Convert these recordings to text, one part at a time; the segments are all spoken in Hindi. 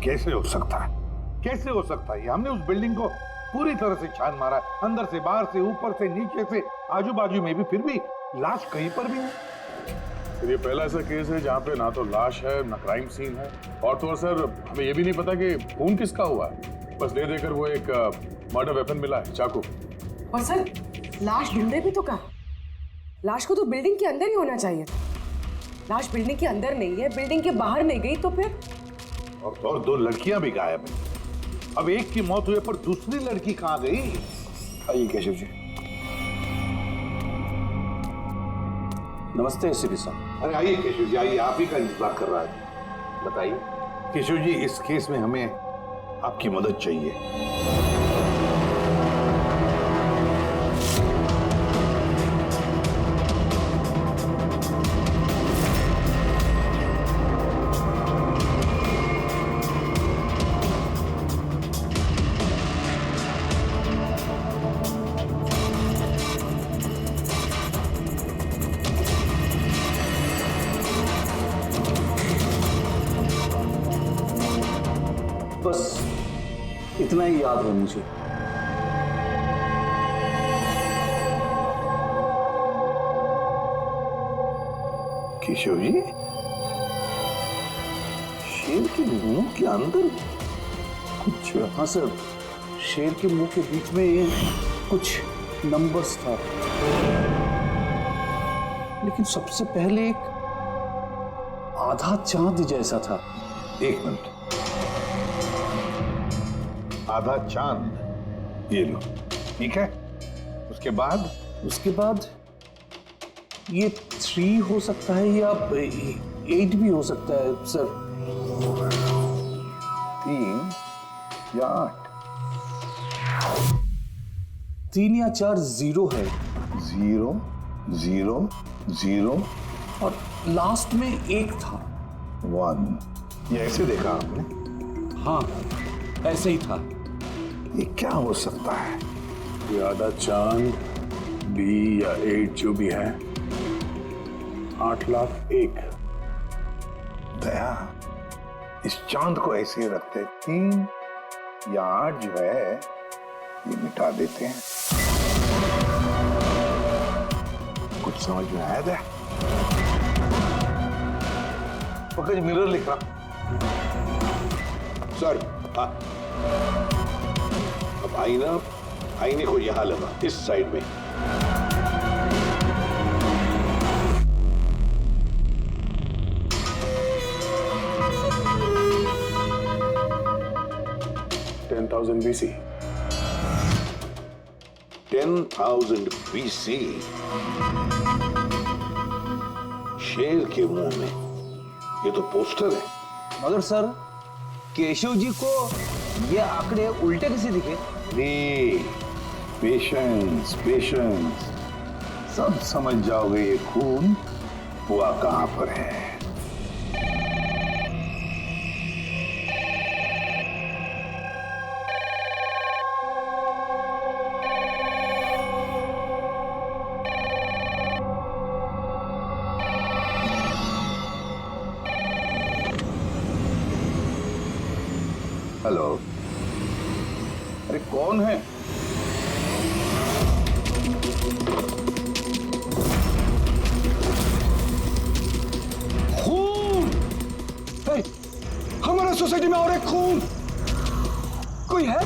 कैसे हो सकता है, कैसे हो सकता है? हमने उस बिल्डिंग को पूरी तरह से छान मारा, अंदर से बाहर से, ऊपर से नीचे से, आजू बाजू में भी, फिर भी लाश कहीं पर भी नहीं। ये पहला ऐसा केस है जहाँ पे ना तो लाश है ना क्राइम सीन है, और तो और सर हमें ये भी नहीं पता कि खून किसका हुआ है। बस ले देकर वो एक मर्डर वेपन मिला है, चाकू। और सर लाश ढूंढे भी तो कहाँ? लाश को तो बिल्डिंग के अंदर ही होना चाहिए था। लाश बिल्डिंग के अंदर नहीं है, बिल्डिंग के बाहर नहीं गई तो फिर? और तो और 2 लड़कियां भी गायब हैं। अब एक की मौत हुई पर दूसरी लड़की कहाँ गई? आइए केशव जी। नमस्ते एसीपी साहब। अरे आइए केशव जी, आइए, आप ही का इंतजार कर रहा है। बताइए केशव जी, इस केस में हमें आपकी मदद चाहिए। बस इतना ही याद है मुझे। केशव जी, शेर के मुंह के अंदर कुछ? हाँ सर, शेर के मुंह के बीच में ये कुछ नंबर्स था, लेकिन सबसे पहले एक आधा चांद जैसा था। 1 मिनट, आधा चांद, ये लो, ठीक है। उसके बाद ये 3 हो सकता है या 8 भी हो सकता है सर। 3 या 8? 3 या 4 0 है। 0 0 0 और लास्ट में 1 था। 1। ये ऐसे देखा आपने? हाँ, ऐसे ही था। ये क्या हो सकता है? ये आधा चांद B या 8 जो भी है, 8,01,000। दया, इस चांद को ऐसे रखते, 3 या 8 जो है ये मिटा देते हैं। कुछ समझ में आया दया? पकड़, मिरर लिख रहा सर। हाँ, अब आईने को यहां लगा, इस साइड में। BC। 10,000 BC। शेर के मुंह में, ये तो पोस्टर है। मगर सर, केशव जी को ये आंकड़े उल्टे कैसे दिखे? पेशेंस, सब समझ जाओगे। ये खून हुआ कहां पर है। हेलो, अरे कौन है? खून! हमारे सोसाइटी में और एक खून! कोई है?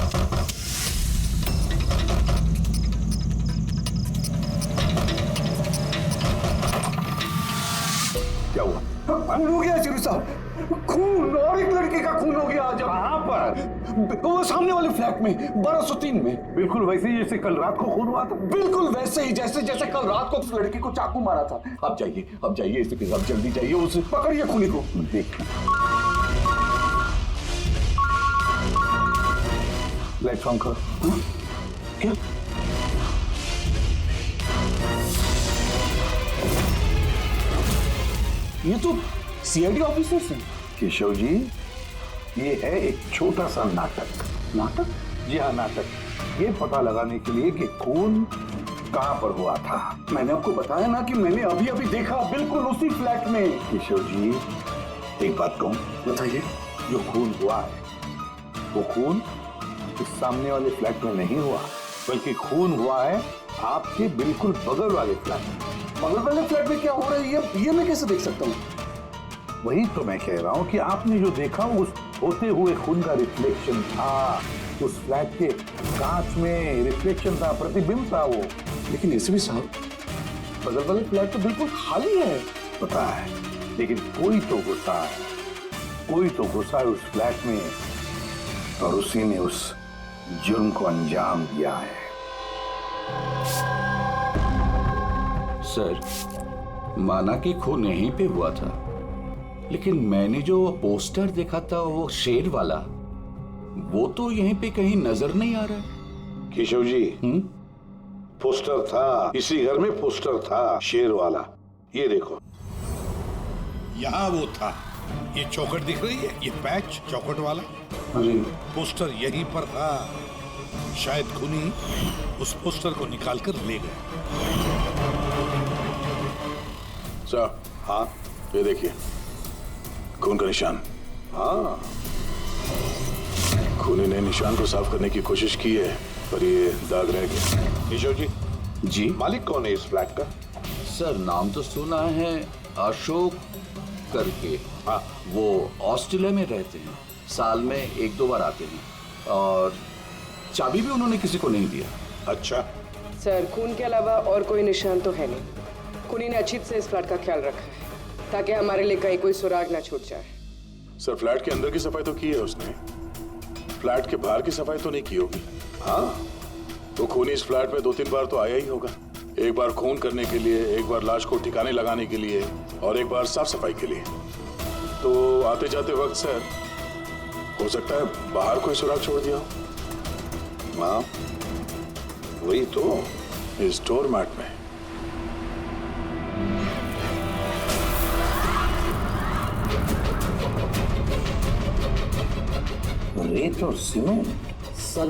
क्या हुआ? खून हो गया चिरू साहब, खून, और एक लड़के का खून हो गया आज। कहां पर? वो सामने वाले फ्लैट में, 1203 में। बिल्कुल वैसे ही जैसे कल रात को खून हुआ था। बिल्कुल वैसे ही जैसे कल रात को उस लड़की को चाकू मारा था। अब जाइए इसके साथ, जल्दी जाइए, उसे पकड़िए खूनी को। देखिए, लाइट ऑन करो। क्या? ये तो सीआईडी ऑफिसर्स हैं। केशव जी, ये है एक छोटा सा नाटक। नाटक? जी हाँ, नाटक। ये पता लगाने के लिए कि खून कहां पर हुआ था। मैंने आपको बताया ना कि मैंने अभी अभी देखा, बिल्कुल उसी फ्लैट में। केशव जी, एक बात कहूं? बताइए। जो खून हुआ है वो खून इस सामने वाले फ्लैट में नहीं हुआ, बल्कि खून हुआ है आपके बिल्कुल बगल वाले फ्लैट में। बगल वाले फ्लैट में क्या हो रहा है ये मैं कैसे देख सकता हूँ? वही तो मैं कह रहा हूँ कि आपने जो देखा उस होते हुए खून का रिफ्लेक्शन था, उस फ्लैट के कांच में रिफ्लेक्शन था, प्रतिबिंब था वो। लेकिन एसीपी साहब, बगल वाले फ्लैट तो बिल्कुल खाली है। पता है, लेकिन कोई तो घुसा है, कोई तो घुसा है उस फ्लैट में और उसी ने उस जुर्म को अंजाम दिया है। सर, माना कि खून यहीं पे हुआ था, लेकिन मैंने जो पोस्टर देखा था वो शेर वाला, वो तो यहीं पे कहीं नजर नहीं आ रहा। केशव जी, पोस्टर था, इसी घर में पोस्टर था शेर वाला। ये देखो, यहाँ वो था। ये चौखट दिख रही है, ये पैच चौखट वाला पोस्टर यहीं पर था। शायद खूनी उस पोस्टर को निकालकर ले गए। सर, हाँ, ये देखिए खून का निशान। हाँ, खूनी ने निशान को साफ करने की कोशिश की है, पर ये दाग रह गया। केशव जी, जी मालिक कौन है इस फ्लैट का? सर, नाम तो सुना है, अशोक करके। हाँ, वो ऑस्ट्रेलिया में रहते हैं, साल में 1-2 बार आते हैं, और चाबी भी उन्होंने किसी को नहीं दिया। अच्छा। सर, खून के अलावा और कोई निशान तो है नहीं। खूनी ने अच्छी से इस फ्लैट का ख्याल रखा है ताकि हमारे लिए कहीं कोई सुराग ना छूट जाए। सर, फ्लैट के अंदर की सफाई तो की है उसने, फ्लैट के बाहर की सफाई तो नहीं की होगी। हाँ, वो खूनी इस फ्लैट में 2-3 बार तो आया ही होगा। एक बार खून करने के लिए, एक बार लाश को ठिकाने लगाने के लिए, और एक बार साफ सफाई के लिए। तो आते जाते वक्त सर, हो सकता है बाहर कोई सुराग छोड़ दिया हो। हाँ, वही तो। इस डोर मैट में। रेत और सीमेंट। सर,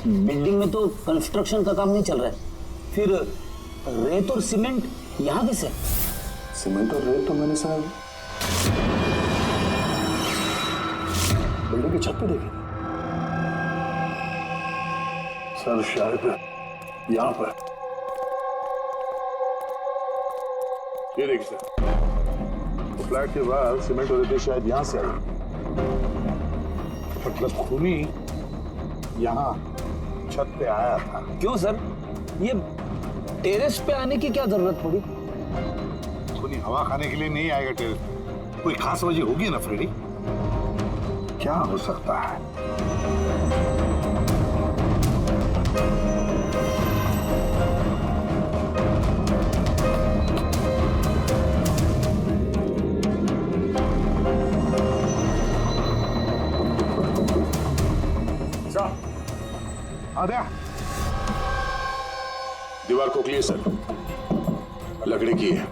बिल्डिंग में तो कंस्ट्रक्शन का काम नहीं चल रहा है, फिर रेत और सीमेंट यहाँ कैसे? सीमेंट और रेत तो मैंने सर बिल्डिंग की छत पे देखी सर, शायद यहाँ पर। ये देखिए सर, तो फ्लैट के बाहर सीमेंट और रेत शायद यहाँ से आई। मतलब खूनी यहाँ छत पे आया था। क्यों सर, ये टेरेस पे आने की क्या जरूरत पड़ी? खूनी हवा खाने के लिए नहीं आएगा टेरेस पे। कोई खास वजह होगी ना फ्रेडी? क्या हो सकता है? दीवार खोखली है सर, लकड़ी की है।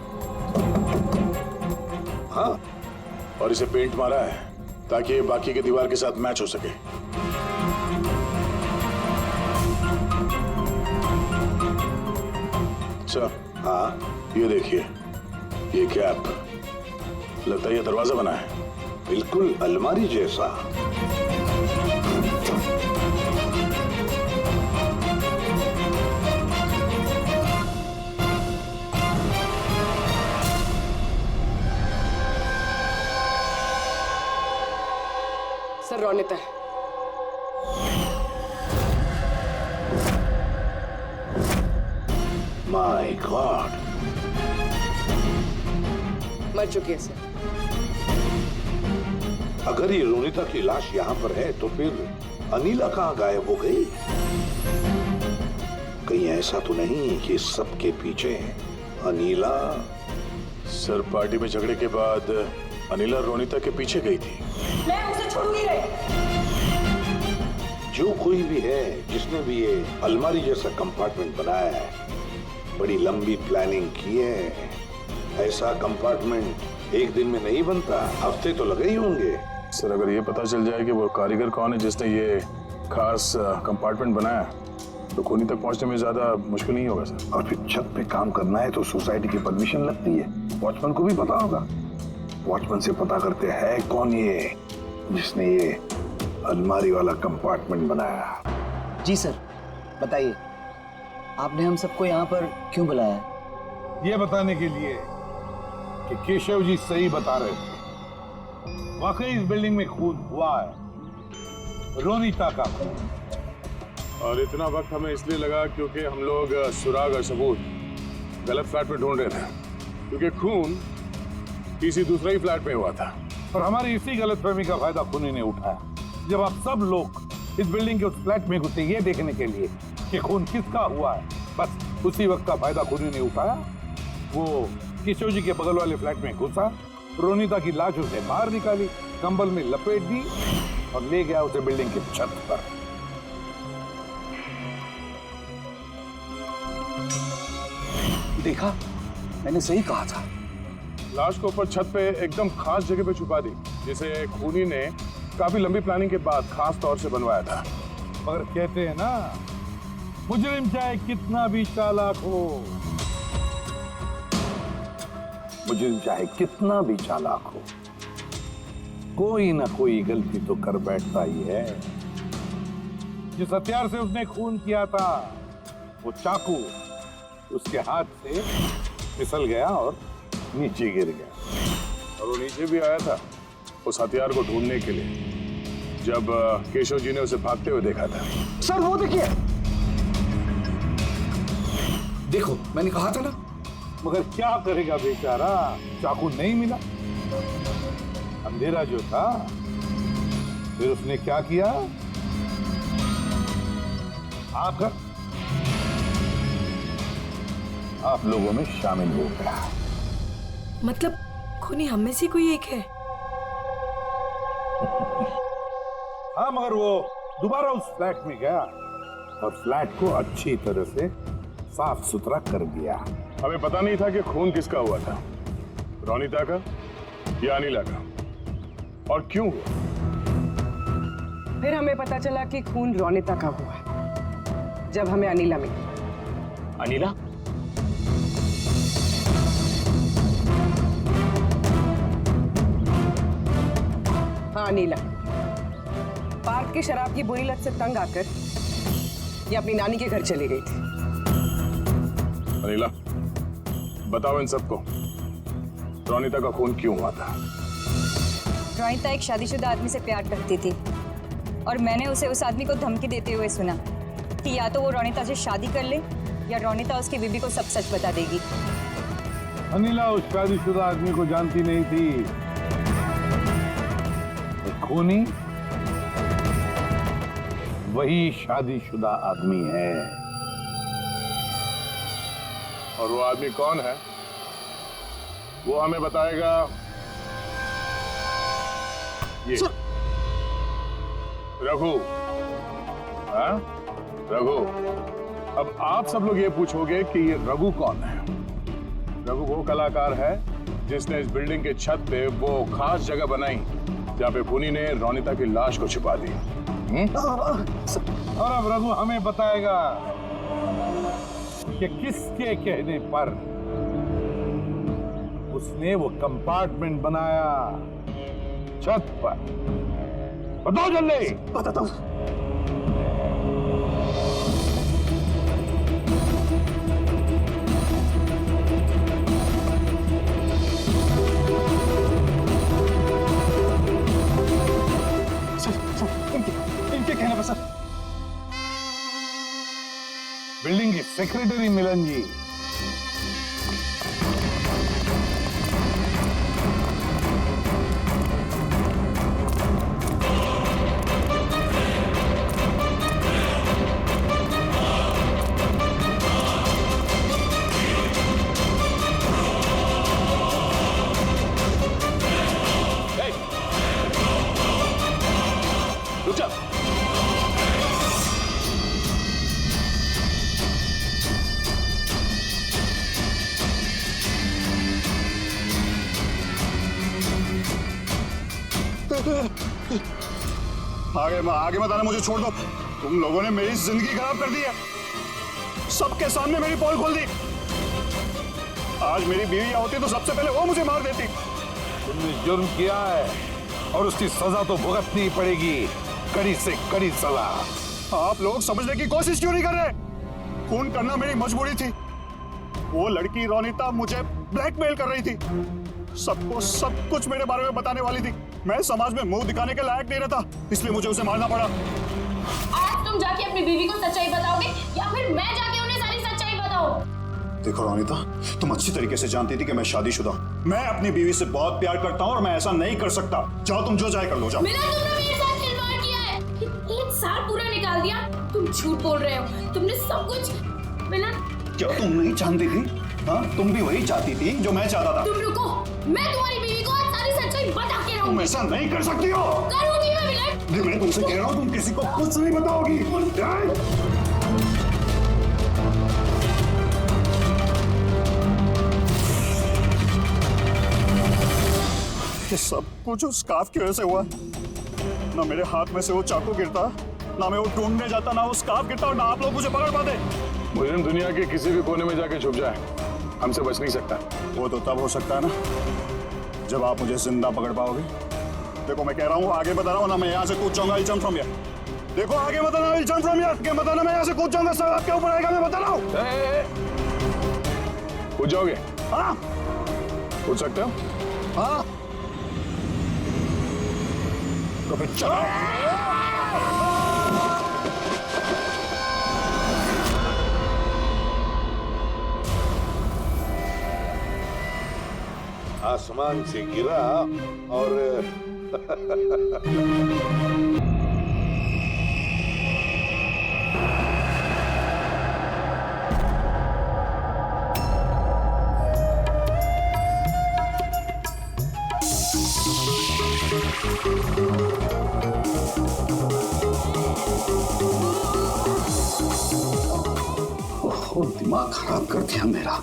हाँ, और इसे पेंट मारा है ताकि ये बाकी के दीवार के साथ मैच हो सके। सर, हाँ, ये देखिए, ये कैप, लगता है ये दरवाजा बना है। बिल्कुल अलमारी जैसा। सर, रोनिता है। माय गॉड, मर चुकी है सर। अगर ये रोनिता की लाश यहाँ पर है तो फिर अनीला कहाँ गायब हो गई? कहीं ऐसा तो नहीं कि सबके पीछे अनीला? सर, पार्टी में झगड़े के बाद अनिला रोनिता के पीछे गई थी। मैं उसे छोड़ूंगी नहीं। जो कोई भी है जिसने भी ये अलमारी जैसा कंपार्टमेंट बनाया है, बड़ी लंबी प्लानिंग की है। ऐसा कंपार्टमेंट एक दिन में नहीं बनता, हफ्ते तो लगे ही होंगे। सर, अगर ये पता चल जाए कि वो कारीगर कौन है जिसने ये खास कंपार्टमेंट बनाया, तो खूनी तक पहुंचने में ज्यादा मुश्किल नहीं होगा सर। और फिर छत पे काम करना है तो सोसाइटी की परमिशन लगती है। वॉचमैन को भी पता होगा। वॉचमैन से पता करते हैं कौन ये जिसने ये अलमारी वाला कंपार्टमेंट बनाया। जी सर, बताइए आपने हम सबको यहाँ पर क्यों बुलाया है? ये बताने के लिए कि केशव जी सही बता रहे थे। वाकई इस बिल्डिंग में खून हुआ है, रोनीता का खून। और इतना वक्त हमें इसलिए लगा क्योंकि हम लोग सुराग और सबूत गलत फ्लैट में ढूंढ रहे थे, क्योंकि खून किसी दूसरे ही फ्लैट में हुआ था। और हमारी इसी गलतफहमी का फायदा खूनी ने उठाया। जब आप सब लोग इस बिल्डिंग के उस फ्लैट में घुसे ये देखने के लिए कि खून किसका हुआ है, बस उसी वक्त का फायदा खूनी ने उठाया। वो केशव जी के बगल वाले फ्लैट में घुसा, रोनीता की लाश उसे बाहर निकाली, कंबल में लपेट दी और ले गया उसे बिल्डिंग की छत पर। देखा, मैंने सही कहा था। लाश को ऊपर छत पे एकदम खास जगह पे छुपा दी, जिसे खूनी ने काफी लंबी प्लानिंग के बाद खास तौर से बनवाया था। मगर कहते हैं ना, मुजरिम चाहे कितना भी चालाक हो, मुजरिम चाहे कितना भी चालाक हो, कोई ना कोई गलती तो कर बैठता ही है। जिस हथियार से उसने खून किया था, वो चाकू उसके हाथ से फिसल गया और नीचे गिर गया। और वो नीचे भी आया था उस हथियार को ढूंढने के लिए, जब केशव जी ने उसे भागते हुए देखा था। सर वो देखिए, देखो मैंने कहा था ना। मगर क्या करेगा बेचारा, चाकू नहीं मिला। अंधेरा जो था, फिर उसने क्या किया, आकर आप लोगों में शामिल हो गया। मतलब खूनी हम में से कोई एक है? हाँ, मगर वो दोबारा उस फ्लैट में गया और फ्लैट को अच्छी तरह से साफ सुथरा कर दिया। हमें पता नहीं था कि खून किसका हुआ था, रोनीता का या अनिला का, और क्यों हुआ। फिर हमें पता चला कि खून रोनीता का हुआ जब हमें अनिला मिली। अनिला? हाँ, अनिला। पार्क के शराब की बुरी लत से तंग आकर ये अपनी नानी के घर चली गई थी। अनिला, बताओ इन सबको, रोनीता का खून क्यों हुआ था? रोनीता एक शादीशुदा आदमी से प्यार करती थी और मैंने उसे उस आदमी को धमकी देते हुए सुना कि या तो वो रोनीता से शादी कर ले या रोनीता उसकी बीबी को सब सच बता देगी। अनिला उस शादीशुदा आदमी को जानती नहीं थी। खूनी वही शादीशुदा आदमी है। और वो आदमी कौन है वो हमें बताएगा ये रघु। हाँ रघु, अब आप सब लोग ये पूछोगे कि ये रघु कौन है। रघु वो कलाकार है जिसने इस बिल्डिंग के छत पे वो खास जगह बनाई जहाँ पे खूनी ने रोनीता की लाश को छिपा दी। और अब रघु हमें बताएगा कि किसके कहने पर उसने वो कंपार्टमेंट बनाया छत पर। बताओ जल्दी। बताता हूँ। इनके कहने पर सर। बिल्डिंग के सेक्रेटरी मिलन जी। रुक जा। आगे मत आना, मुझे छोड़ दो। तुम लोगों ने मेरी जिंदगी खराब कर दी है, सबके सामने मेरी पोल खोल दी। आज मेरी बीवी होती तो सबसे पहले वो मुझे मार देती। तुमने जुर्म किया है और उसकी सजा तो भुगतनी पड़ेगी। कड़ी से कड़ी सजा। आप लोग समझने की कोशिश क्यों नहीं कर रहे? खून करना मेरी मजबूरी थी। वो लड़की रोनिता मुझे ब्लैकमेल कर रही थी, सबको सब कुछ मेरे बारे में बताने वाली थी। मैं समाज में मुंह दिखाने के लायक नहीं रहता, इसलिए मुझे उसे मारना पड़ा। आज तुम जाके अपनी बीवी को सच्चाई बताओगे या फिर मैं जाके उन्हें सारी सच्चाई बताऊं? देखो रोनिता, तुम अच्छी तरीके से जानती थी कि मैं शादीशुदा हूं। मैं अपनी बीवी से बहुत प्यार करता हूं और मैं ऐसा नहीं कर सकता। जाओ, तुम जो चाहे कर लो, जाओ। मिलन, तुमने मेरे साथ खिलवाड़ किया है। 1 साल पूरा निकाल दिया। तुम झूठ बोल रहे हो, तुमने सब कुछ। मिलन, क्या तुम नहीं जानती थी? हाँ, तुम भी वही चाहती थी जो मैं चाहता था। तुम रुको, मैं तुम्हारी बीवी को आज सारी सच्चाई बता के रहूंगी। तुम ऐसा नहीं कर सकती हो। करूंगी मैं मिलन। मैं तुमसे कह रहा हूँ, तुम किसी को कुछ नहीं बताओगी। ये सब कुछ उस स्कार्फ की वजह से हुआ। ना मेरे हाथ में से वो चाकू गिरता, ना मैं वो ढूंढने जाता, ना वो स्कार्फ गिरता और ना आप लोग मुझे पकड़ पाते। मुझे दुनिया के किसी भी कोने में जाके छुप जाए, हमसे बच नहीं सकता। वो तो तब हो सकता है ना जब आप मुझे जिंदा पकड़ पाओगे। देखो मैं कह रहा हूँ, आगे बता रहा हूँ ना, मैं यहाँ से कूद जाऊंगा। I'll jump from here। देखो आगे मत आना, I'll jump from here। आगे मत आना, मैं यहाँ से कूद जाऊंगा। सब आपके ऊपर आएगा, मैं बता रहा हूँ। कूद जाओगे? हाँ, कूद सकते हो? हाँ, तो फिर चलो। आसमान से गिरा और ओह, दिमाग खराब कर दिया मेरा।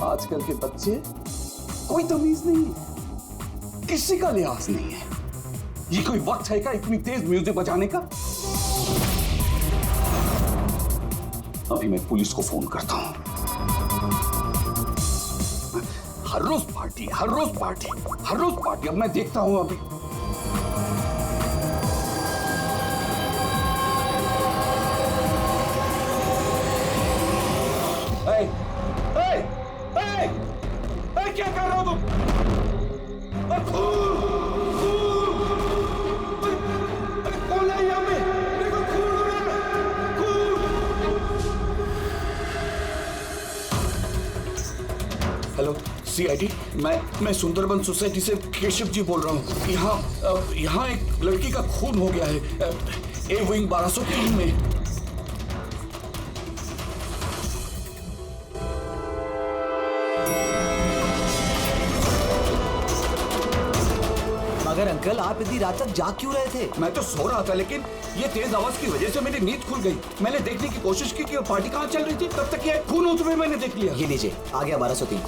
आजकल के बच्चे कोई तमीज नहीं है, किसी का लिहाज नहीं है। ये कोई वक्त है क्या इतनी तेज म्यूजिक बजाने का? अभी मैं पुलिस को फोन करता हूं। हर रोज पार्टी, हर रोज पार्टी, हर रोज पार्टी। अब मैं देखता हूं अभी। क्या कर रहे हो तुम? कौन है यहाँ पे? देखो खून हो रहा है, खून। हेलो सीआईडी, मैं सुंदरबन सोसाइटी से केशव जी बोल रहा हूँ। यहाँ एक लड़की का खून हो गया है, ए विंग 1203 में। मगर अंकल, आप इतनी रात तक जाग क्यों रहे थे? मैं तो सो रहा था, लेकिन ये तेज आवाज की वजह से मेरी नींद खुल गई। मैंने देखने की कोशिश की कि वो पार्टी कहाँ चल रही थी, तब तक ये खून होते हुए मैंने देख लिया। ये लीजिए, आ गया 1203।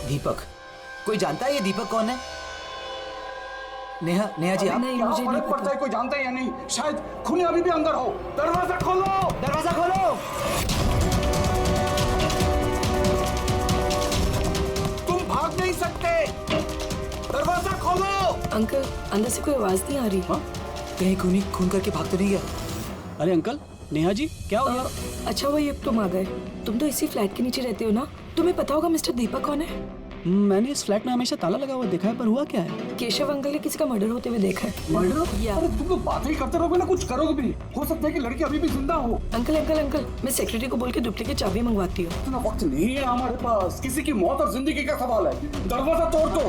दीपक, कोई जानता है ये दीपक कौन है? नेहा जी, आप? नहीं, मुझे नहीं फर्क पड़ता है कोई जानता है या नहीं? शायद खूनी अभी भी अंदर हो। दरवाजा खोलो, दरवाजा खोलो। तुम भाग नहीं सकते, दरवाजा खोलो। अंकल, अंदर से कोई आवाज नहीं आ रही। कहीं खूनी खून करके भाग तो नहीं गया? अरे अंकल, नेहा जी क्या हो गया? अच्छा हुआ ये तुम आ गए। तुम तो इसी फ्लैट के नीचे रहते हो ना, तुम्हें पता होगा मिस्टर दीपक कौन है? मैंने इस फ्लैट में हमेशा ताला लगा हुआ देखा है, पर हुआ क्या है? केशव अंकल ने किसी का मर्डर होते हुए देखा है। मर्डर? या अरे तुम तो बातें ही करते रहोगे ना, कुछ करोगे भी। हो सकता है कि लड़की अभी भी जिंदा हो। अंकल अंकल अंकल, मैं सेक्रेटरी को बोल के डुप्लीकेट चाबी मंगवाती हूँ। इतना वक्त नहीं है हमारे पास, किसी की मौत और जिंदगी का सवाल है। दरवाजा तोड़ दो।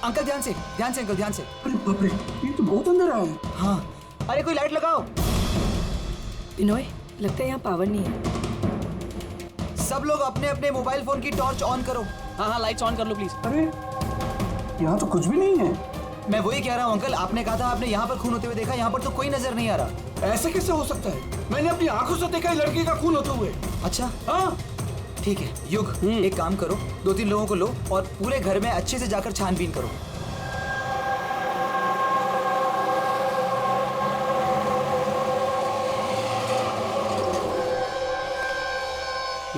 अंकल ध्यान से अंकल, ध्यान से। अरे बाप रे, ये तो बहुत अंदर है। हाँ, अरे कोई लाइट लगाओ। बिनोय, लगता है यहाँ पावर नहीं है। सब लोग अपने अपने मोबाइल फोन की टॉर्च ऑन करो। हाँ, लाइट्स ऑन कर लो प्लीज। अरे यहाँ तो कुछ भी नहीं है। मैं वही कह रहा हूँ अंकल, आपने कहा था आपने यहाँ पर खून होते हुए देखा, यहाँ पर तो कोई नजर नहीं आ रहा। ऐसे कैसे हो सकता है? मैंने अपनी आंखों से देखा लड़की का खून होते हुए। अच्छा हाँ, ठीक है युग, एक काम करो, 2-3 लोगों को लो और पूरे घर में अच्छे से जाकर छानबीन करो।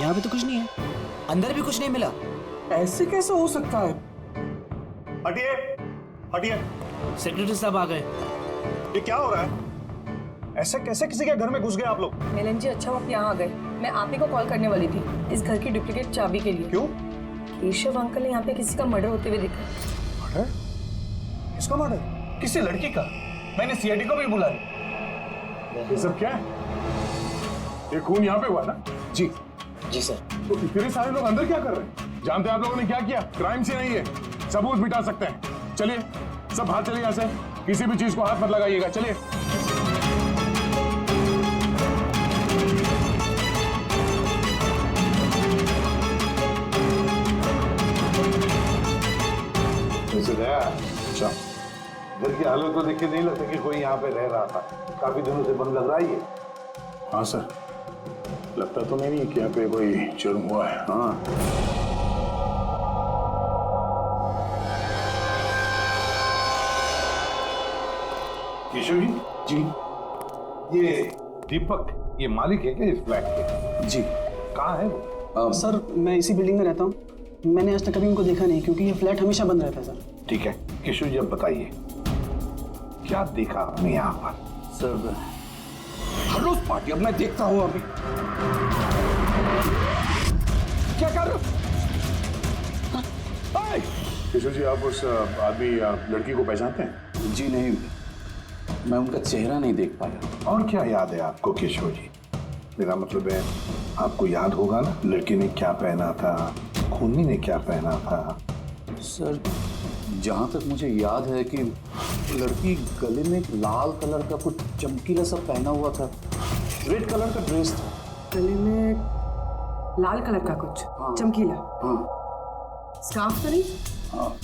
यहाँ पे तो कुछ नहीं है, अंदर भी कुछ नहीं मिला। ऐसे कैसे हो सकता है? हटिए, हटिए। सेक्रेटरी साहब आ गए। ये क्या हो रहा है? ऐसे कैसे किसी के घर में घुस गए आप लोग? मिलन जी अच्छा वक्त यहाँ आ गए। मैं आप ही को कॉल करने वाली थी इस घर की डुप्लीकेट चाबी के लिए। क्यों? केशव अंकल ने यहाँ पे किसी का मर्डर होते हुए देखा। मर्डर? किसका मर्डर? किसी लड़की का। मैंने सीआईडी को भी बुला लिया। ये सब क्या है? ये खून यहाँ पे हुआ ना? जी जी सर। तो इतने सारे लोग अंदर क्या कर रहे हैं? जानते हैं आप लोगों ने क्या किया? क्राइम सीन नहीं है, सबूत मिटा सकते हैं। चलिए सब बाहर चलिए यहाँ से, किसी भी चीज को हाथ मत लगाइएगा। चलिए। अच्छा, घर की हालत तो देख के नहीं लगता कि कोई यहाँ पे रह रहा था। काफी दिनों से बंद लग रहा है ये। हाँ सर, लगता तो नहीं कि यहाँ पे कोई जुर्म हुआ है। हाँ, केशव जी, ये दीपक ये मालिक है क्या इस फ्लैट के? जी। कहाँ है वो? सर मैं इसी बिल्डिंग में रहता हूँ। मैंने आज तक कभी इनको देखा नहीं क्योंकि ये फ्लैट हमेशा बंद रहता है सर। ठीक है केशव जी, अब बताइए क्या देखा आपने यहाँ पर? सर हर रोज पार्टी, अब मैं देखता हूँ अभी। क्या कर रहे हो? केशव जी, आप उस आदमी या लड़की को पहचानते हैं? जी नहीं, मैं उनका चेहरा नहीं देख पाया। और क्या याद है आपको केशव जी? मेरा मतलब है आपको याद होगा ना, लड़की ने क्या पहना था, खूनी ने क्या पहना था? सर जहाँ तक मुझे याद है कि लड़की गले में एक लाल कलर का कुछ चमकीला सा पहना हुआ था, रेड कलर का ड्रेस था। गले में लाल कलर का कुछ चमकीला। हाँ स्कार्फ तो नहीं? हाँ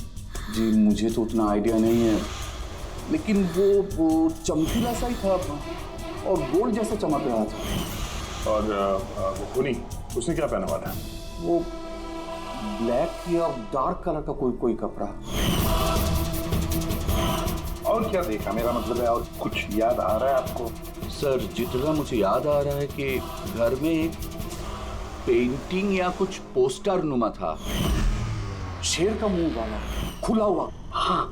जी, मुझे तो उतना आइडिया नहीं है, लेकिन वो चमकीला सा ही था और गोल्ड जैसा चमक रहा था। और वो खूनी, उसने क्या पहना हुआ था? वो ब्लैक या डार्क कलर का कोई कपड़ा। और क्या देखा? मेरा मतलब है और कुछ याद आ रहा है आपको? सर जितना मुझे याद आ रहा है कि घर में एक पेंटिंग या कुछ पोस्टर नुमा था, शेर का मुंह वाला, खुला हुआ। हाँ।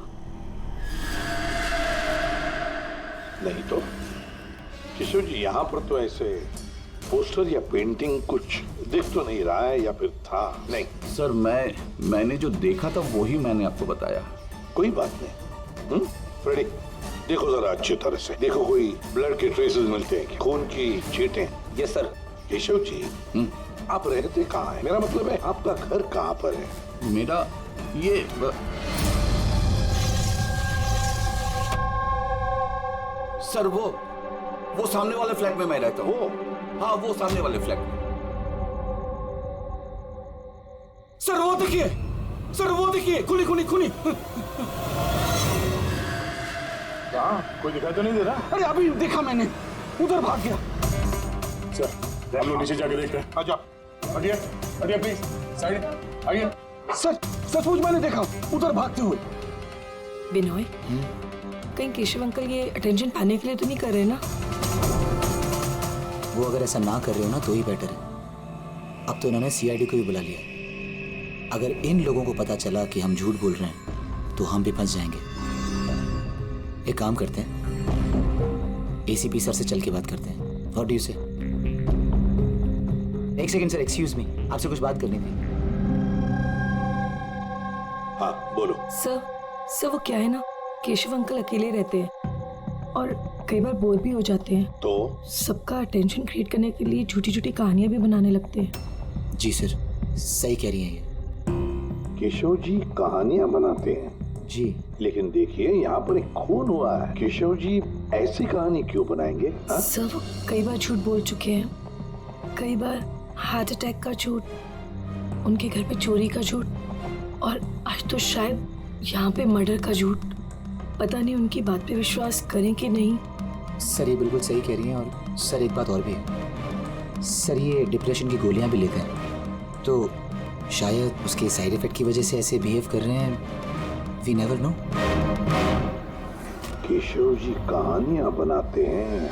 नहीं तो किशोर जी, यहाँ पर तो ऐसे पोस्टर या पेंटिंग कुछ दिख तो नहीं रहा है, या फिर था? नहीं सर मैंने जो देखा था वही मैंने आपको बताया। कोई बात नहीं। फ्रेडी देखो जरा अच्छी तरह से देखो, कोई ब्लड के ट्रेसेस मिलते हैं, खून की छींटें? Yes sir. केशव जी, आप रहते कहाँ हैं? मेरा मतलब है आपका घर कहाँ पर है? मेरा ये सर वो सामने वाले फ्लैट में मैं रहता हूँ। हाँ वो सामने वाले फ्लैट में। सर वो देखिए, सर वो देखिए, खूनी खूनी खूनी। कहाँ? कोई दिखाई तो नहीं दे रहा? अरे अभी देखा मैंने, उधर भाग गया। सर हम लोग नीचे जाके देखते हैं। आ जाओ, हटिए हटिए प्लीज, साइड आइए। सर सचमुच मैंने देखा, उधर भागते हुए। बिनोय, कहीं केशव अंकल ये अटेंशन पाने के लिए तो नहीं कर रहे ना? वो अगर ऐसा ना कर रहे हो ना तो ही बेटर है। अब तो इन्होंने सीआईडी को भी बुला लिया। अगर इन लोगों को पता चला कि हम झूठ बोल रहे हैं तो हम भी फंस जाएंगे। एक काम करते हैं, एसीपी सर से चल के बात करते हैं। व्हाट डू यू से? एक सेकंड सर, एक्सक्यूज मी, आपसे कुछ बात करनी थी। हाँ बोलो। सर वो क्या है ना, केशव अंकल अकेले रहते हैं और कई बार बोर भी हो जाते हैं, तो सबका अटेंशन क्रिएट करने के लिए झूठी झूठी कहानियां भी बनाने लगते हैं। जी सर, सही कह रही हैं ये। केशव जी कहानियां बनाते हैं? जी। लेकिन देखिए यहाँ पर एक खून हुआ है, केशव जी ऐसी कहानी क्यों बनाएंगे? सर वो कई बार झूठ बोल चुके हैं, कई बार हार्ट अटैक का झूठ, उनके घर पे चोरी का झूठ, और आज तो शायद यहाँ पे मर्डर का झूठ। पता नहीं उनकी बात पे विश्वास करें कि नहीं। सर ये बिल्कुल सही कह रही हैं। और सर एक बात और भी है, सर ये डिप्रेशन की गोलियां भी लेते हैं, तो शायद उसके साइड इफेक्ट की वजह से ऐसे बिहेव कर रहे हैं। We never know. Keshav ji कहानियां बनाते हैं।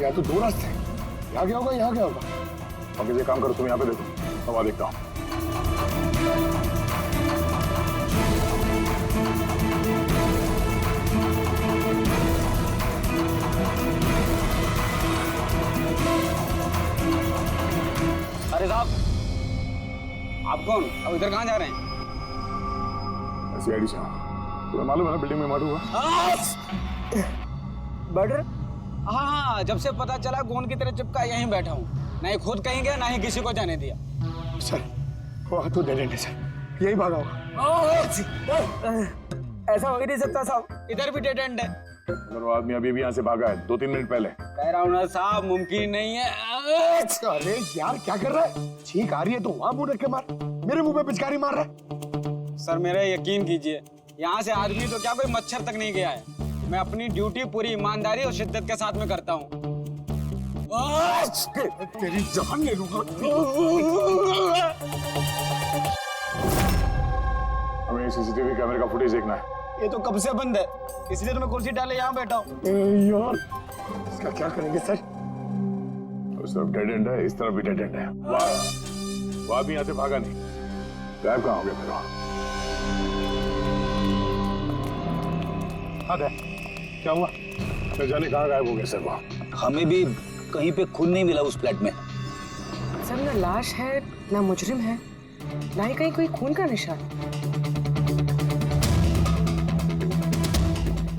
यहाँ तो दो रास्ते हैं, यहाँ क्या होगा यहाँ क्या होगा। अब किसी काम करो, तुम यहाँ पे देखो, हवा देखता हूँ। अरे साहब, आप कौन? अब इधर कहाँ जा रहे हैं? सीआईडी से तुम्हें मालूम है ना बिल्डिंग में मर्डर हुआ? मर्डर? हाँ हाँ, जब से पता चला गोंद की तरह चिपका यहीं बैठा हूँ, ना ही खुद कहीं गया ना ही किसी को जाने दिया। सर वहाँ तो डेड एंड है सर, यही भागा होगा। ऐसा हो ही नहीं सकता साहब, इधर भी डेड एंड है। अगर वो आदमी अभी भी यहाँ से भागा है 2-3 मिनट पहले। कह रहा हूँ ना साहब, मुमकिन नहीं है। अरे यार क्या कर रहा है? छींक आ रही है तो वहाँ मुंह रख के मार, मेरे मुंह पे पिचकारी मार रहा है। सर मेरा यकीन कीजिए, यहाँ से आदमी तो क्या कोई मच्छर तक नहीं गया है। मैं अपनी ड्यूटी पूरी ईमानदारी और शिद्दत के साथ में करता हूँ। तेरी जान ले लूंगा। हमें सीसीटीवी कैमरे का फुटेज देखना है। ये तो कब से बंद है, इसलिए तो मैं कुर्सी डाले यहाँ बैठा हूँ। यार इसका क्या करेंगे सर? उस तरफ डेड एंड है, इस तरफ भी डेड एंड है। वो आदमी यहाँ से भागा नहीं, गायब कहाँ हो गया फिर? हाँ दे, क्या हुआ? न जाने कहाँ गायब हो गया सर। वो हमें भी कहीं पे खून नहीं मिला उस फ्लैट में। सर ना लाश है ना मुजरिम है, ना ही कहीं कोई खून का निशान।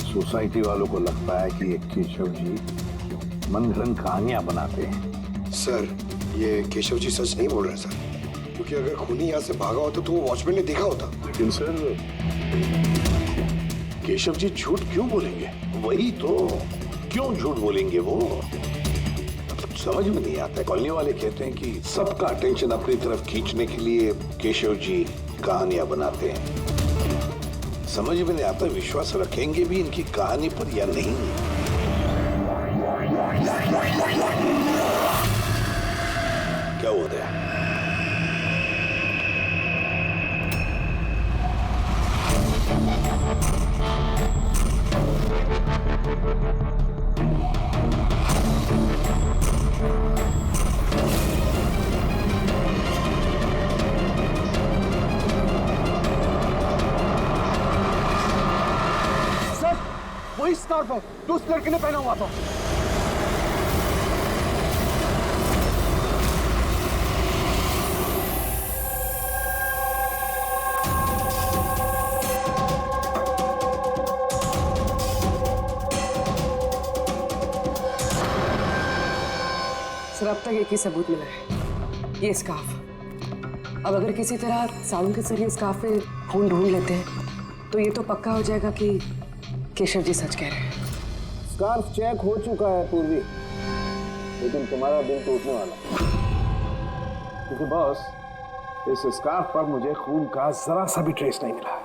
सोसाइटी वालों को लगता है कि ये केशव जी मन घड़ंत कहानियां बनाते हैं। सर ये केशव जी सच नहीं बोल रहे सर, क्योंकि अगर खूनी यहाँ से भागा होता तो वो वॉचमैन ने देखा होता। लेकिन सर केशव जी झूठ क्यों बोलेंगे? वही तो, क्यों झूठ बोलेंगे वो? समझ में नहीं आता है। कॉलोनी वाले कहते हैं कि सबका अटेंशन अपनी तरफ खींचने के लिए केशव जी कहानियां बनाते हैं। समझ में नहीं आता विश्वास रखेंगे भी इनकी कहानी पर या नहीं। क्या हुआ था? वही स्कार्फ है जो उस लड़के ने पहना हुआ था। सर अब तक एक ही सबूत मिला है, ये स्कार्फ। अब अगर किसी तरह सालू के जरिए स्कार्फ पे खून ढूंढ लेते हैं तो ये तो पक्का हो जाएगा कि केशव जी सच कह रहे हैं। स्कार्फ चेक हो चुका है पूर्वी, लेकिन तुम्हारा दिल टूटने वाला, क्योंकि बॉस इस स्कार्फ पर मुझे खून का जरा सा भी ट्रेस नहीं मिला।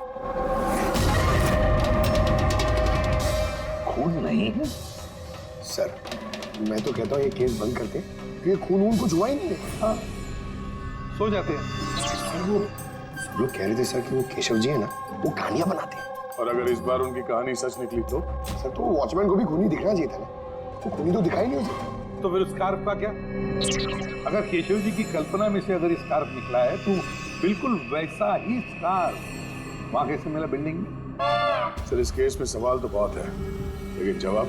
खून नहीं है सर, मैं तो कहता हूँ ये केस बंद करते, ये खून वून कुछ हुआ ही नहीं है। हाँ, सो जाते हैं। वो लोग कह रहे थे सर कि वो केशव जी है ना, वो कहानियां बनाते हैं। और अगर इस बार उनकी कहानी सच निकली तो? सर तो वॉचमैन को भी खूनी दिखना चाहिए था ना, तो खूनी तो दिखाई नहीं उसे। तो फिर स्कार्फ का क्या? अगर केशव जी की कल्पना में से अगर स्कार्फ निकला है तो बिल्कुल वैसा ही स्कार्फ वहां कैसे मिला बिल्डिंग में? सर इस केस में सवाल तो बहुत है, लेकिन जवाब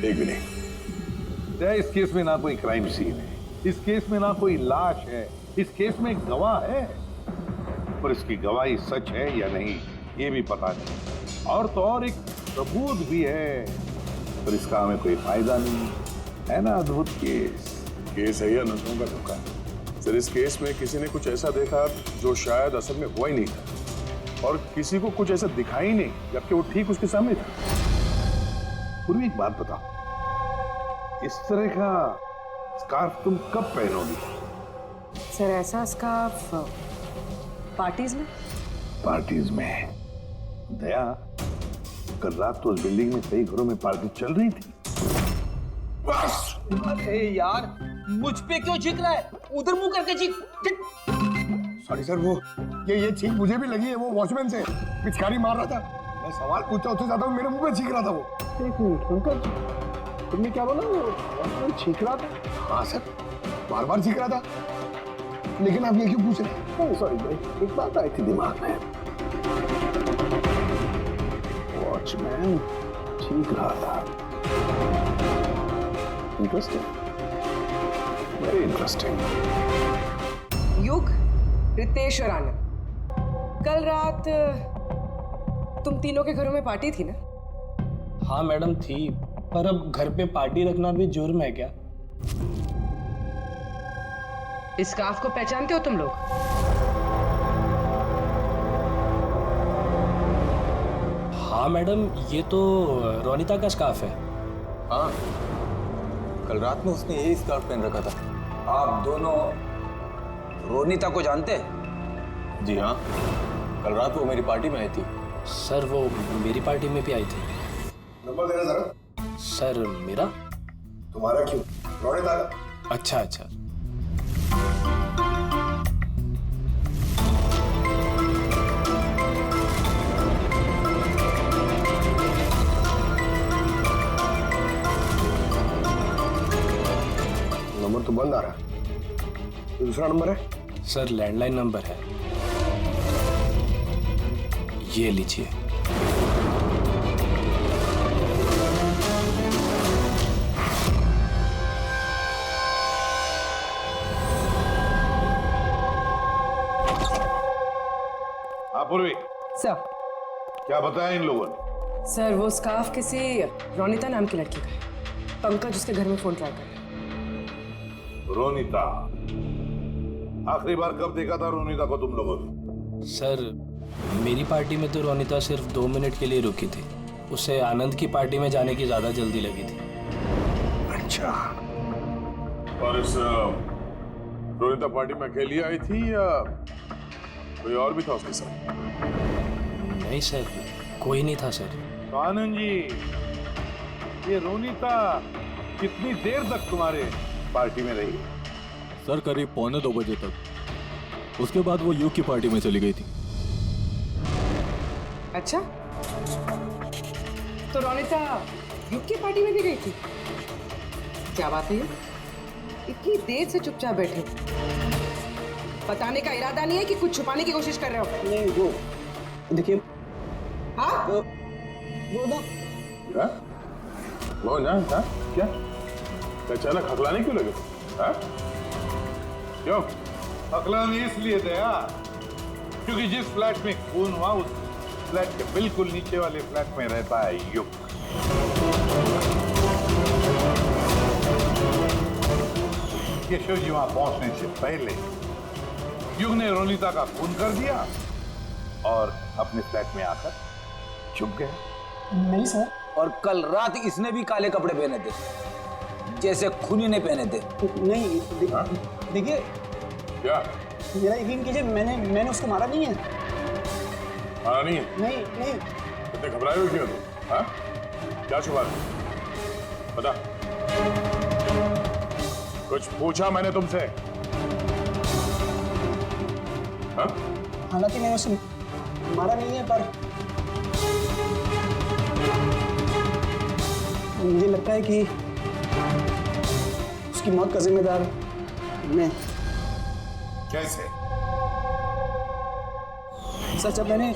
एक भी नहीं। इस केस में ना कोई क्राइम सीन है, इस केस में ना कोई लाश है, इस केस में गवाह है, पर इसकी गवाही सच है या नहीं ये भी पता नहीं। और तो और एक सबूत भी है, पर इसका हमें कोई फायदा नहीं है ना। अद्भुत केस है या नजरों का धोखा? सर इस केस में किसी ने कुछ ऐसा देखा जो शायद असल में हुआ ही नहीं था, और किसी को कुछ ऐसा दिखा ही नहीं जबकि वो ठीक उसके सामने था। पूर्वी एक बात बताओ, इस तरह का स्कार्फ तुम कब पहनोगी? सर ऐसा स्कार्फ पार्टीज में। पार्टीज में? दया, कल रात तो उस बिल्डिंग में कई घरों में पार्टी चल रही थी। बस! अरे यार, मुझ पे क्यों चीख रहा है? उधर मुंह करके चीख। सॉरी सर, वो ये चीख मुझे भी लगी है, वो वॉचमैन से पिचकारी मार रहा था। मैं सवाल पूछता उससे ज्यादा मेरे मुंह पे चीख रहा था वो। एक मिनट अंकल, तुमने क्या बोला? वो छींक रहा था? हाँ सर, बार बार सीख रहा था, लेकिन आप ये क्यों पूछ रहे हैं? सॉरी, एक बात आई थी दिमाग में। वॉचमैन छींक रहा था। Interesting, very interesting. युग, रितेश और आनंद, कल रात तुम तीनों के घरों में पार्टी थी ना? हाँ मैडम थी, पर अब घर पे पार्टी रखना भी जुर्म है क्या? इस स्कार्फ को पहचानते हो तुम लोग? हाँ मैडम, ये तो रोनिता का स्कार्फ है। हाँ, कल रात में उसने यही स्कार्फ पहन रखा था। आप दोनों रोनिता को जानते हैं? जी हाँ, कल रात वो मेरी पार्टी में आई थी। सर वो मेरी पार्टी में भी आई थी। नंबर देना जरा। सर मेरा? तुम्हारा क्यों, रोनिता का। अच्छा अच्छा। नंबर तो बंद आ रहा है, ये दूसरा नंबर है? सर लैंडलाइन नंबर है, ये लीजिए। हाँ पूर्वी, सर। क्या बताया इन लोगों ने? सर वो स्कार्फ किसी रोनिता नाम की लड़की का है। पंकज उसके घर में फोन ट्राई कर रहा है। रोनिता, आखिरी बार कब देखा था रोनिता को तुम लोगों ने? सर मेरी पार्टी में तो रोनिता सिर्फ 2 मिनट के लिए रुकी थी, उसे आनंद की पार्टी में जाने की ज्यादा जल्दी लगी थी। अच्छा, और इस रोनिता पार्टी में अकेली आई थी या कोई और भी था उसके साथ? नहीं सर, कोई नहीं था सर। तो आनंद जी, ये रोनिता कितनी देर तक तुम्हारे पार्टी में रही? सर करीब 1:45 बजे तक। उसके बाद वो युग की पार्टी में चली गई थी। अच्छा, तो रोनिता युग की पार्टी में भी गई थी? क्या बात है, इतनी देर से चुपचाप बैठे हो? बताने का इरादा नहीं है कि कुछ छुपाने की कोशिश कर रहे हो? नहीं, वो देखिए। हाँ? वो ना क्या? वो ना, हाँ? क्या? अचानक हकलाने क्यों लगे? हाँ? क्यों? हकलाने इसलिए दया, क्योंकि जिस फ्लैट में खून हुआ उस फ्लैट के बिल्कुल नीचे वाले फ्लैट में रहता है युग। केशव जी वहां पहुंचने से पहले युग ने रोनिता का खून कर दिया और अपने फ्लैट में आकर छुप गया। नहीं सर। और कल रात इसने भी काले कपड़े पहने थे, जैसे खूनी ने पहने थे। नहीं देखिए, क्या? मेरा यकीन कीजिए, मैंने उसको मारा नहीं है। मारा नहीं है? नहीं। इतने घबराए हुए क्यों तुम? हाँ? क्या छुपा रहे? बता। कुछ पूछा मैंने तुमसे? हाँ? हालांकि मैंने उसे मारा नहीं है, पर मुझे लगता है कि उसकी मौत का जिम्मेदार मैं। कैसे? सर जब मैंने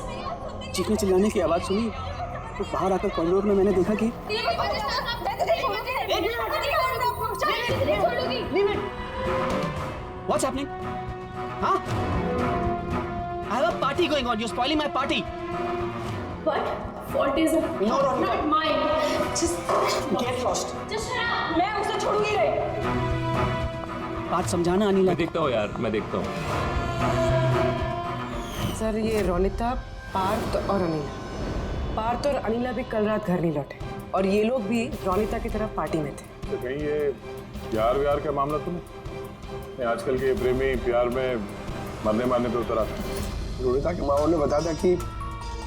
चीखने चिल्लाने की आवाज सुनी तो बाहर आकर कॉरिडोर में मैंने देखा कि What's happening? Huh? I have a party going on. You're spoiling my party. What? Fault is No, Ronita. not mine. Just Get lost. just shut up. मैं उसे छोड़ूंगी नहीं। बात समझाना अनिला। मैं देखता हूँ यार, मैं देखता हूँ। सर ये रोनिता, पार्थ और अनिला, पार्थ और अनिला भी कल रात घर नहीं लौटे और ये लोग भी रोनिता की तरफ पार्टी में थे। तो कहीं ये प्यार व्यार का मामला तो नहीं? आजकल के प्रेमी प्यार में मरने मारने पे उतर आते हैं। रोनिता के माँ ने बताया था कि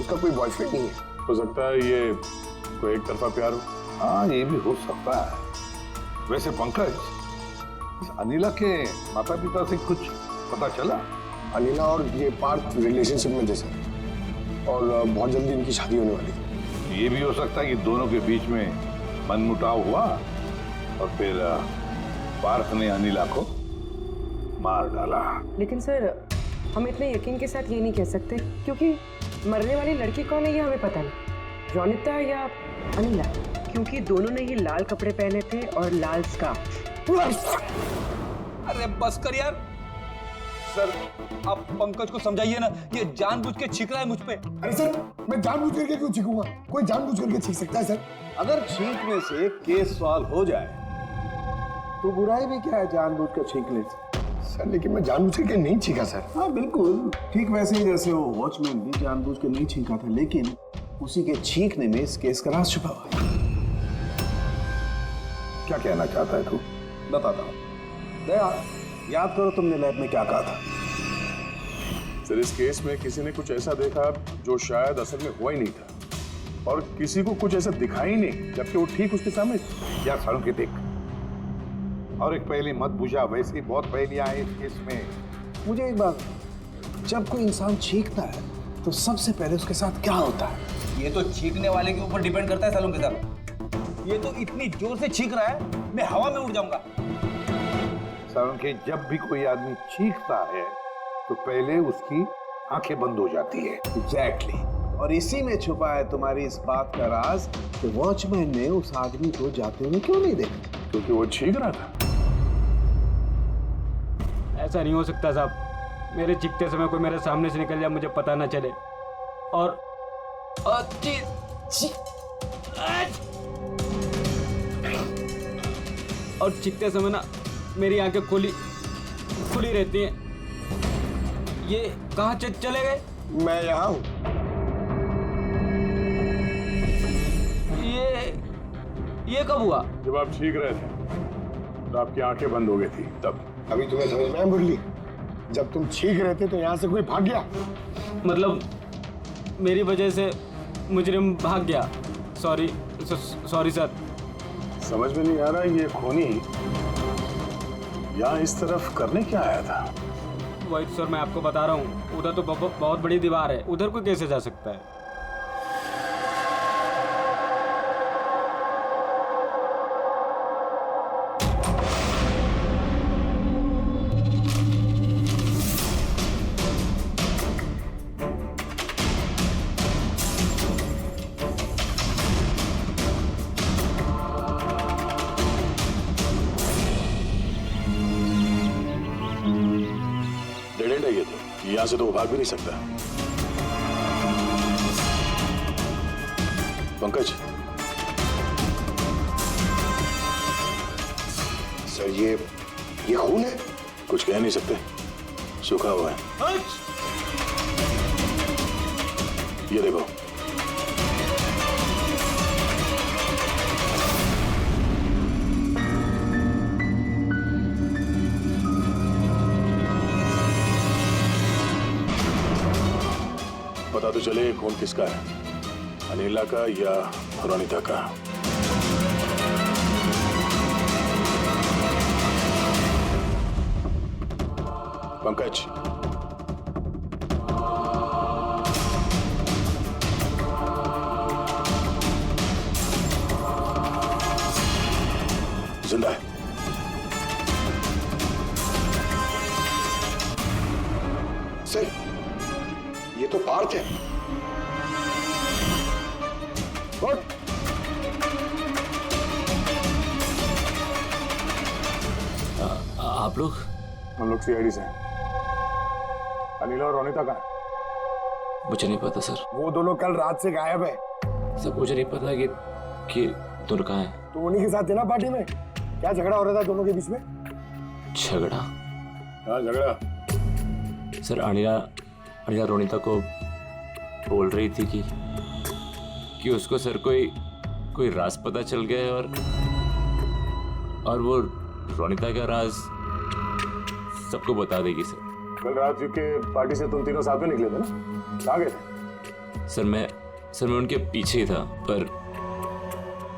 उसका कोई बॉयफ्रेंड नहीं है। हो सकता है ये कोई एक तरफा प्यार हो। हाँ, ये भी हो सकता है। वैसे पंकज, इस अनिला के माता पिता से कुछ पता चला? अनिला और ये पार्थ रिलेशनशिप में थे सर, और बहुत जल्दी इनकी शादी होने वाली थी। ये भी हो सकता है कि दोनों के बीच में मनमुटाव हुआ और फिर पार्थ ने अनिला को मार डाला। लेकिन सर, हम इतने यकीन के साथ ये नहीं कह सकते, क्योंकि मरने वाली लड़की कौन है ये हमें पता नहीं, रोनिता या अनिला, क्योंकि दोनों ने ही लाल कपड़े पहने थे और लाल स्कार्फ। अरे बस कर यार सर, आप पंकज को समझाइए ना, ये जानबूझ के छींक रहा है मुझ पे। अरे सर, मैं जानबूझ करके क्यों छींकूंगा? कोई जानबूझ करके छींक सकता है सर? अगर छींकने से केस सॉल्व हो जाए तो बुराई भी क्या है जानबूझ कर छींकने से? सर लेकिन मैं जानबूझ करके नहीं छींका सर। हाँ बिल्कुल ठीक वैसे ही जैसे वो वॉचमैन भी जानबूझ के नहीं छींका था, लेकिन उसी के छींकने में इस केस का राज छुपा हुआ है। क्या कहना चाहता है तू? बताता हूँ। दया, याद करो तुमने लैब में क्या कहा था? सर इस केस में किसी ने कुछ ऐसा देखा जो शायद असल में हुआ ही नहीं था, और किसी को कुछ ऐसा दिखाई ही नहीं, जबकि वो ठीक उसके सामने था। क्या सांकेतिक? और एक पहेली मत बुझा, वैसे ही बहुत पहेलियां हैं इस केस में। मुझे एक बात, जब कोई इंसान छींकता है तो सबसे पहले उसके साथ क्या होता है? ये तो छींकने वाले के ऊपर डिपेंड करता है सालों के साथ। ये तो इतनी जोर से छींक रहा है, मैं हवा में उड़ जाऊंगा। सांके, जब भी कोई आदमी चीखता है तो पहले उसकी आंखें बंद हो जाती है। एग्जैक्टली। और इसी में छुपा है तुम्हारी इस बात का राज कि वॉचमैन ने उस आदमी को जाते हुए क्यों नहीं देखा? क्योंकि वो छींक रहा था। ऐसा नहीं हो सकता साहब, मेरे चीखते समय कोई मेरे सामने से निकल जाए, मुझे पता ना चले। और चीखते समय ना मेरी आंखें खुली रहती हैं। ये कहाँ चले गए? मैं यहाँ हूँ। ये कब हुआ? जब आप छींक रहे थे तो आपकी आंखें बंद हो गई थी तब। अभी तुम्हें समझ में आया मुरली? जब तुम छींक रहे थे तो यहाँ से कोई भाग गया। मतलब मेरी वजह से मुजरिम भाग गया? Sorry sir. समझ में नहीं आ रहा ये खूनी यहाँ इस तरफ करने क्या आया था? वही तो सर मैं आपको बता रहा हूँ, उधर तो बहुत बड़ी दीवार है, उधर कोई कैसे जा सकता है? ये तो यहाँ से तो वो भाग भी नहीं सकता। पंकज, सर ये खून है? कुछ कह नहीं सकते, सूखा हुआ है। ये देखो। पता तो चले खून किसका है, अनिला का या रोनिता का। पंकज, जिंदा है। सर ये तो पार्थ है। आप लोग? हम लोग सीआईडी से हैं। अनिला और रोनिता कहाँ है? मुझे नहीं पता सर। वो दोनों कल रात से गायब है। सर मुझे नहीं पता कि दोनों कहाँ है। तो उन्हीं के साथ थे ना पार्टी में? क्या झगड़ा हो रहा था दोनों के बीच में? झगड़ा? हाँ झगड़ा। सर अनिला रोनिता को बोल रही थी कि उसको सर कोई राज पता चल गया है, और वो रोनिता का राज सबको बता देगी सर। कल रात के पार्टी से तुम तीनों साथ में निकले थे ना, कहाँ गए थे? सर मैं उनके पीछे ही था, पर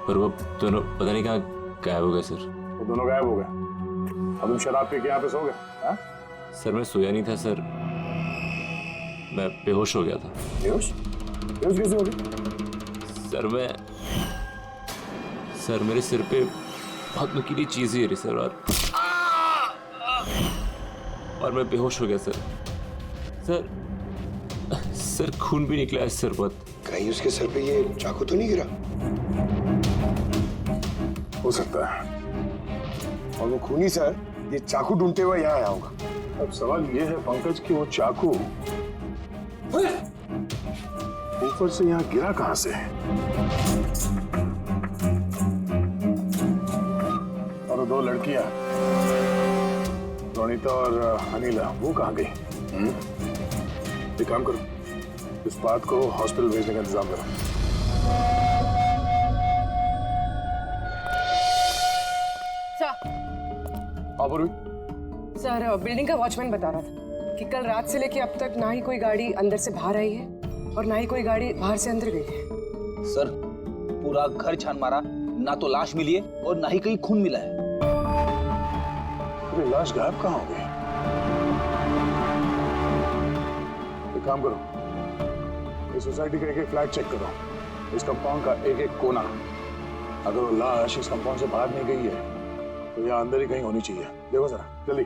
वो दोनों पता नहीं कहाँ गायब हो गए सर। वो दोनों गायब हो गए? अब तुम शराब पी के यहाँ पे सो गए? सर मैं सोया नहीं था सर, मैं बेहोश हो गया था। बेहोश कैसे हो गए? सर मेरे सिर पे बहुत नुकीली चीज ही है सर, और मैं बेहोश हो गया सर। सर खून भी निकला है सर बहुत। कहीं उसके सर पे ये चाकू तो नहीं गिरा? हो सकता है। और वो खूनी सर ये चाकू ढूंढते हुए यहाँ आया होगा। अब सवाल ये है पंकज कि वो चाकू ऊपर से यहाँ गिरा कहां से? और वो दो लड़कियां रोनिता और अनिला वो कहां गई? एक काम करो, इस बात को हॉस्पिटल भेजने का इंतजाम करो। सर बिल्डिंग का वॉचमैन बता रहा था कि कल रात से लेके अब तक ना ही कोई गाड़ी अंदर से बाहर आई है और ना ही कोई गाड़ी बाहर से अंदर गई है। सर पूरा घर छान मारा, ना तो लाश मिली है और ना ही कहीं खून मिला है। अरे लाश गायब कहाँ हो गई? एक काम करो, इस सोसाइटी का एक एक फ्लैट चेक करो, इस कंपाउंड का एक एक कोना। अगर वो लाश इस कंपाउंड से बाहर नहीं गई है तो यहाँ अंदर ही कहीं होनी चाहिए। देखो जरा जल्दी।